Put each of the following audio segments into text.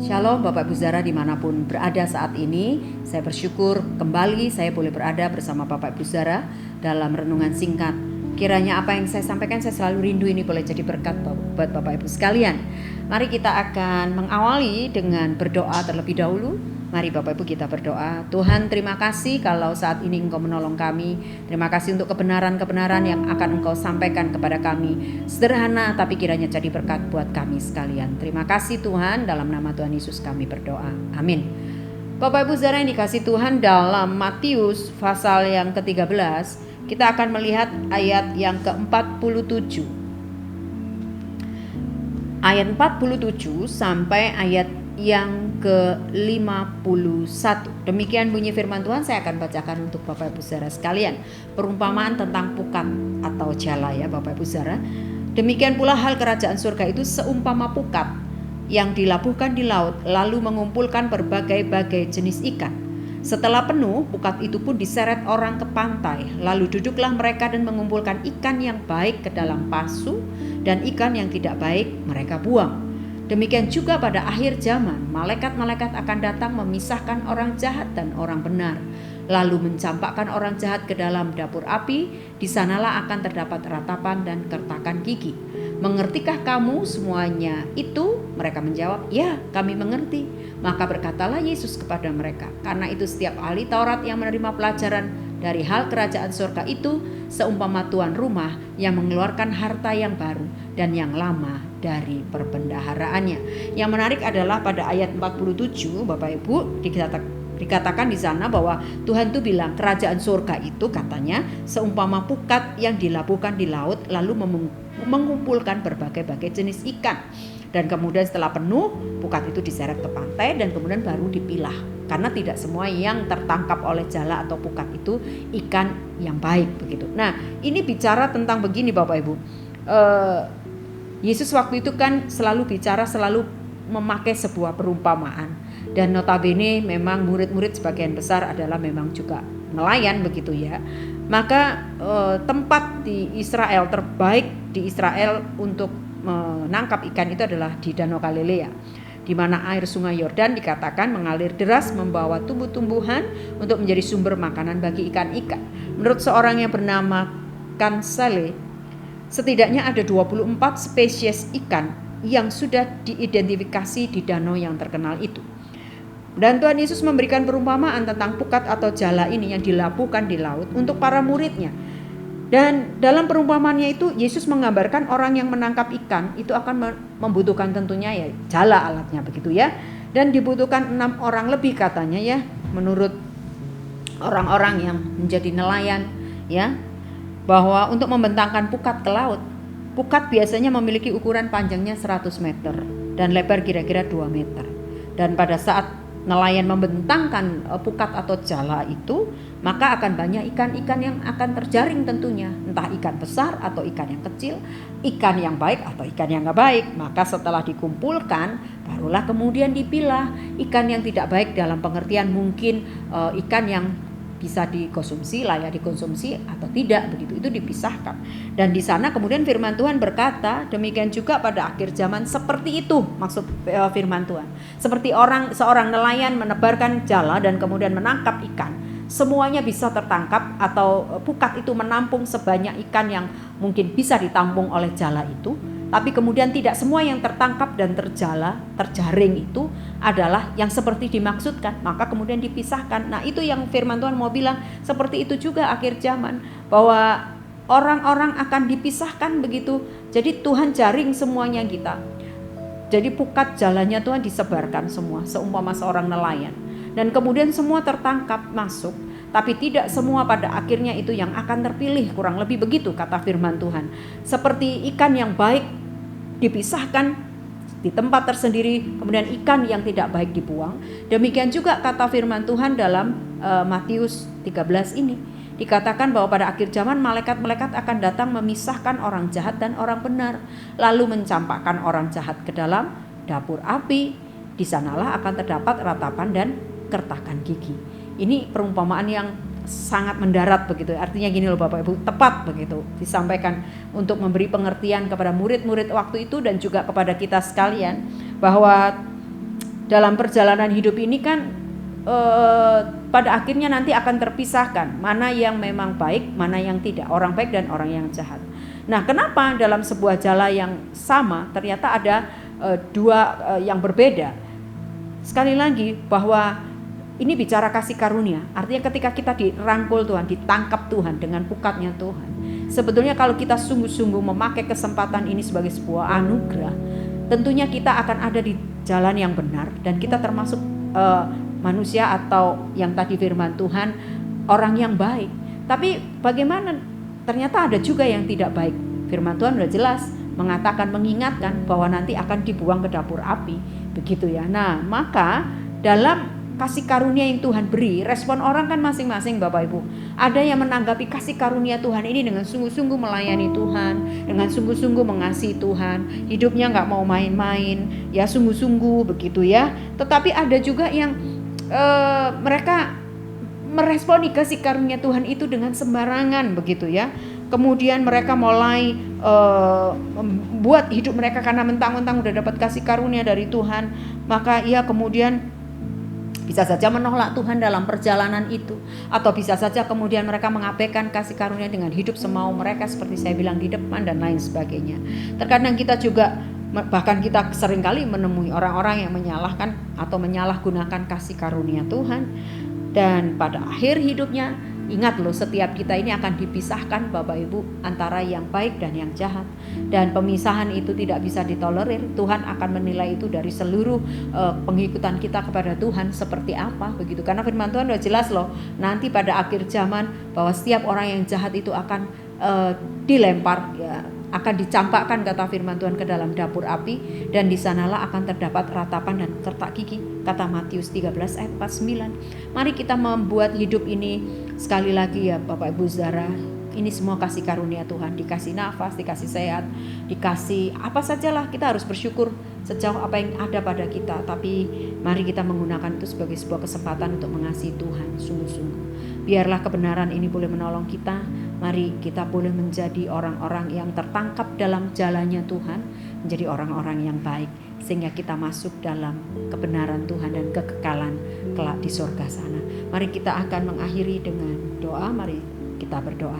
Shalom Bapak Ibu Saudara dimanapun berada saat ini. Saya bersyukur kembali saya boleh berada bersama Bapak Ibu Saudara dalam renungan singkat. Kiranya apa yang saya sampaikan saya selalu rindu ini boleh jadi berkat buat Bapak Ibu sekalian. Mari kita akan mengawali dengan berdoa terlebih dahulu. Mari Bapak Ibu kita berdoa. Tuhan, terima kasih kalau saat ini Engkau menolong kami. Terima kasih untuk kebenaran-kebenaran yang akan Engkau sampaikan kepada kami. Sederhana tapi kiranya jadi berkat buat kami sekalian. Terima kasih Tuhan, dalam nama Tuhan Yesus kami berdoa. Amin. Bapak Ibu saudara yang dikasih Tuhan, dalam Matius pasal yang ke-13 kita akan melihat ayat yang ke-47. Ayat 47 sampai ayat yang ke-51. Demikian bunyi firman Tuhan. Saya akan bacakan untuk Bapak Ibu saudara sekalian. Perumpamaan tentang pukat atau jala ya Bapak Ibu saudara. Demikian pula hal kerajaan surga itu seumpama pukat yang dilabuhkan di laut lalu mengumpulkan berbagai-bagai jenis ikan. Setelah penuh, pukat itu pun diseret orang ke pantai. Lalu duduklah mereka dan mengumpulkan ikan yang baik ke dalam pasu, dan ikan yang tidak baik mereka buang. Demikian juga pada akhir zaman, malaikat-malaikat akan datang memisahkan orang jahat dan orang benar, lalu mencampakkan orang jahat ke dalam dapur api. Di sanalah akan terdapat ratapan dan kertakan gigi. Mengertikah kamu semuanya itu? Mereka menjawab, ya, kami mengerti. Maka berkatalah Yesus kepada mereka, karena itu setiap ahli Taurat yang menerima pelajaran dari hal kerajaan surga itu seumpama tuan rumah yang mengeluarkan harta yang baru dan yang lama dari perbendaharaannya. Yang menarik adalah pada ayat 47 Bapak Ibu dikatakan di sana bahwa Tuhan itu bilang kerajaan surga itu katanya seumpama pukat yang dilabuhkan di laut lalu mengumpulkan berbagai-bagai jenis ikan. Dan kemudian setelah penuh, pukat itu diseret ke pantai dan kemudian baru dipilah. Karena tidak semua yang tertangkap oleh jala atau pukat itu ikan yang baik begitu. Nah, ini bicara tentang begini Bapak Ibu. Yesus waktu itu kan selalu memakai sebuah perumpamaan. Dan notabene memang murid-murid sebagian besar adalah memang juga nelayan begitu ya. Maka tempat di Israel terbaik di Israel untuk menangkap ikan itu adalah di Danau Galilea, di mana air sungai Yordan dikatakan mengalir deras membawa tumbuh-tumbuhan untuk menjadi sumber makanan bagi ikan-ikan. Menurut seorang yang bernama Kansale, setidaknya ada 24 spesies ikan yang sudah diidentifikasi di danau yang terkenal itu. Dan Tuhan Yesus memberikan perumpamaan tentang pukat atau jala ini yang dilabuhkan di laut untuk para muridnya. Dan dalam perumpamaannya itu Yesus menggambarkan orang yang menangkap ikan itu akan membutuhkan tentunya ya jala alatnya begitu ya. Dan dibutuhkan 6 orang lebih katanya ya, menurut orang-orang yang menjadi nelayan ya, bahwa untuk membentangkan pukat ke laut, pukat biasanya memiliki ukuran panjangnya 100 meter dan lebar kira-kira 2 meter. Dan pada saat nelayan membentangkan pukat atau jala itu, maka akan banyak ikan-ikan yang akan terjaring tentunya, entah ikan besar atau ikan yang kecil, ikan yang baik atau ikan yang gak baik. Maka setelah dikumpulkan, barulah kemudian dipilah ikan yang tidak baik dalam pengertian mungkin ikan yang bisa dikonsumsi, layak dikonsumsi atau tidak begitu, itu dipisahkan. Dan di sana kemudian firman Tuhan berkata, demikian juga pada akhir zaman seperti itu maksud firman Tuhan. Seperti seorang nelayan menebarkan jala dan kemudian menangkap ikan. Semuanya bisa tertangkap atau pukat itu menampung sebanyak ikan yang mungkin bisa ditampung oleh jala itu. Tapi kemudian tidak semua yang tertangkap dan terjaring itu adalah yang seperti dimaksudkan. Maka kemudian dipisahkan. Nah itu yang firman Tuhan mau bilang. Seperti itu juga akhir zaman. Bahwa orang-orang akan dipisahkan begitu. Jadi Tuhan jaring semuanya kita. Jadi pukat jalannya Tuhan disebarkan semua. Seumpama seorang nelayan. Dan kemudian semua tertangkap masuk. Tapi tidak semua pada akhirnya itu yang akan terpilih, kurang lebih begitu kata firman Tuhan. Seperti ikan yang baik dipisahkan di tempat tersendiri, kemudian ikan yang tidak baik dibuang. Demikian juga kata firman Tuhan dalam Matius 13 ini. Dikatakan bahwa pada akhir zaman malaikat-malaikat akan datang memisahkan orang jahat dan orang benar. Lalu mencampakkan orang jahat ke dalam dapur api. Di sanalah akan terdapat ratapan dan kertakan gigi. Ini perumpamaan yang sangat mendarat begitu. Artinya gini loh Bapak Ibu, tepat begitu disampaikan untuk memberi pengertian kepada murid-murid waktu itu dan juga kepada kita sekalian bahwa dalam perjalanan hidup ini kan pada akhirnya nanti akan terpisahkan mana yang memang baik, mana yang tidak, orang baik dan orang yang jahat. Nah, kenapa dalam sebuah jala yang sama ternyata ada dua yang berbeda? Sekali lagi bahwa ini bicara kasih karunia. Artinya ketika kita dirangkul Tuhan, ditangkap Tuhan dengan pukatnya Tuhan. Sebetulnya kalau kita sungguh-sungguh memakai kesempatan ini sebagai sebuah anugerah, tentunya kita akan ada di jalan yang benar dan kita termasuk manusia atau yang tadi firman Tuhan orang yang baik. Tapi bagaimana? Ternyata ada juga yang tidak baik. Firman Tuhan sudah jelas mengatakan, mengingatkan bahwa nanti akan dibuang ke dapur api, begitu ya. Nah, maka dalam kasih karunia yang Tuhan beri, respon orang kan masing-masing Bapak Ibu. Ada yang menanggapi kasih karunia Tuhan ini dengan sungguh-sungguh melayani Tuhan, dengan sungguh-sungguh mengasihi Tuhan, hidupnya gak mau main-main, ya sungguh-sungguh begitu ya. Tetapi ada juga yang mereka meresponi kasih karunia Tuhan itu dengan sembarangan begitu ya. Kemudian mereka mulai membuat hidup mereka karena mentang-mentang udah dapat kasih karunia dari Tuhan, maka ia kemudian bisa saja menolak Tuhan dalam perjalanan itu, atau bisa saja kemudian mereka mengabaikan kasih karunia dengan hidup semau mereka seperti saya bilang di depan dan lain sebagainya. Terkadang kita juga, bahkan kita seringkali menemui orang-orang yang menyalahkan atau menyalahgunakan kasih karunia Tuhan, dan pada akhir hidupnya, ingat loh, setiap kita ini akan dipisahkan Bapak Ibu antara yang baik dan yang jahat, dan pemisahan itu tidak bisa ditolerir. Tuhan akan menilai itu dari seluruh pengikutan kita kepada Tuhan seperti apa begitu, karena firman Tuhan sudah jelas loh, nanti pada akhir zaman bahwa setiap orang yang jahat itu akan dilempar ya, akan dicampakkan kata firman Tuhan ke dalam dapur api, dan di sanalah akan terdapat ratapan dan kertak gigi, kata Matius 13 ayat 49. Mari kita membuat hidup ini sekali lagi ya Bapak Ibu Saudara, ini semua kasih karunia Tuhan, dikasih nafas, dikasih sehat, dikasih apa sajalah, kita harus bersyukur sejauh apa yang ada pada kita. Tapi mari kita menggunakan itu sebagai sebuah kesempatan untuk mengasihi Tuhan sungguh-sungguh. Biarlah kebenaran ini boleh menolong kita. Mari kita boleh menjadi orang-orang yang tertangkap dalam jalannya Tuhan, menjadi orang-orang yang baik, sehingga kita masuk dalam kebenaran Tuhan dan kekekalan kelak di surga sana. Mari kita akan mengakhiri dengan doa. Mari kita berdoa.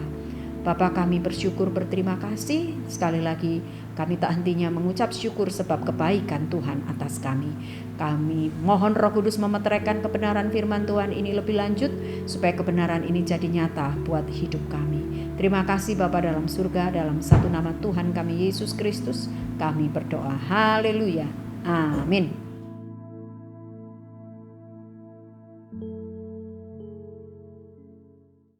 Bapa, kami bersyukur, berterima kasih. Sekali lagi kami tak hentinya mengucap syukur sebab kebaikan Tuhan atas kami. Kami mohon Roh Kudus memeteraikan kebenaran firman Tuhan ini lebih lanjut, supaya kebenaran ini jadi nyata buat hidup kami. Terima kasih Bapa dalam surga, dalam satu nama Tuhan kami Yesus Kristus kami berdoa. Haleluya. Amin.